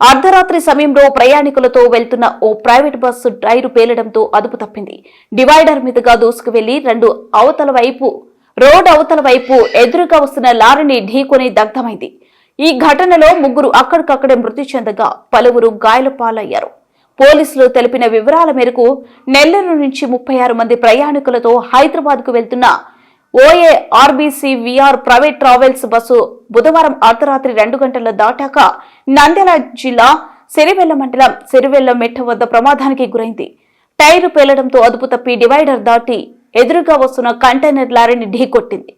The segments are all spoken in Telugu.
అర్ధరాత్రి సమయంలో ప్రయాణికులతో వెళ్తున్న ఓ ప్రైవేట్ బస్సు టైరు పేలడంతో అదుపు తప్పింది. డివైడర్ మీదుగా దూసుకు వెళ్లి రోడ్ అవతల వైపు ఎదురుగా వస్తున్న లారీని ఢీకొని దగ్ధమైంది. ఈ ఘటనలో ముగ్గురు అక్కడికక్కడే మృతి చెందగా పలువురు గాయాల పాలయ్యారు. పోలీసులు తెలిపిన వివరాల మేరకు నెల్లూరు నుంచి 36 మంది ప్రయాణికులతో హైదరాబాద్ కు వెళ్తున్న OARBCVR ప్రైవేట్ ట్రావెల్స్ బస్సు బుధవారం అర్ధరాత్రి 2 గంటల దాటాక నంద్యాల జిల్లా సిరివెల్ల మండలం సిరివెల్ల మెట్ట వద్ద ప్రమాదానికి గురైంది. టైరు పేలడంతో అదుపు తప్పి డివైడర్ దాటి ఎదురుగా వస్తున్న కంటైనర్ లారీని ఢీకొట్టింది.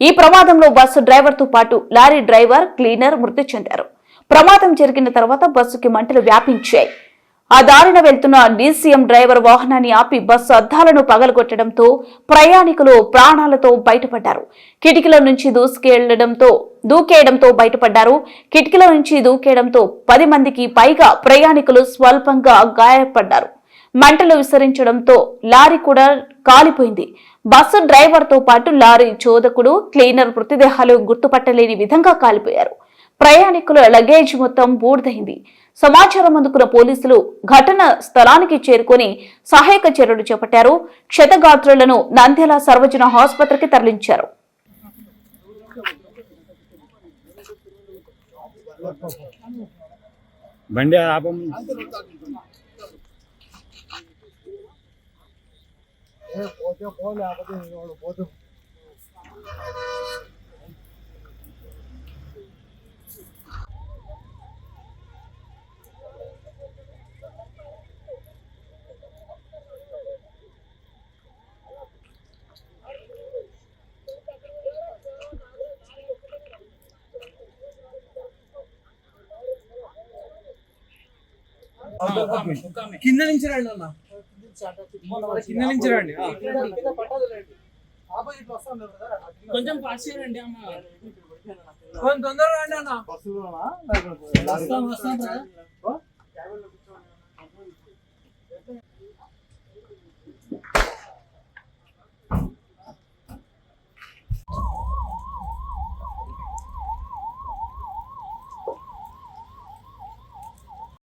ఈ ప్రమాదంలో బస్సు డ్రైవర్ తో పాటు లారీ డ్రైవర్, క్లీనర్ మృతి చెందారు. ప్రమాదం జరిగిన తర్వాత బస్సుకి మంటలు వ్యాపించాయి. ఆ దారిన వెళ్తున్న DCM డ్రైవర్ వాహనాన్ని ఆపి బస్సు అద్దాలను పగలగొట్టడంతో ప్రయాణికులు ప్రాణాలతో బయటపడ్డారు. కిటికీల నుంచి దూకేయడంతో బయటపడ్డారు. కిటికీల నుంచి దూకేయడంతో 10 మందికి పైగా ప్రయాణికులు స్వల్పంగా గాయపడ్డారు. మంటలు విస్తరించడంతో లారీ కూడా కాలిపోయింది. బస్సు డ్రైవర్ తో పాటు లారీ చోదకుడు, క్లీనర్ మృతదేహాలు గుర్తుపట్టలేని విధంగా కాలిపోయారు. ప్రయాణికుల లగేజ్ మొత్తం బూడిదైంది. సమాచారం అందుకున్న పోలీసులు ఘటన స్థలానికి చేరుకుని సహాయక చర్యలు చేపట్టారు. క్షతగాత్రులను నంద్యాల సర్వజన ఆసుపత్రికి తరలించారు. కింద నుంచి రండి అన్న, కింద నుంచి రండి, కొంచెం పాస్ చేయండి అమ్మ, కొంచెం తొందరగా రండి అన్న.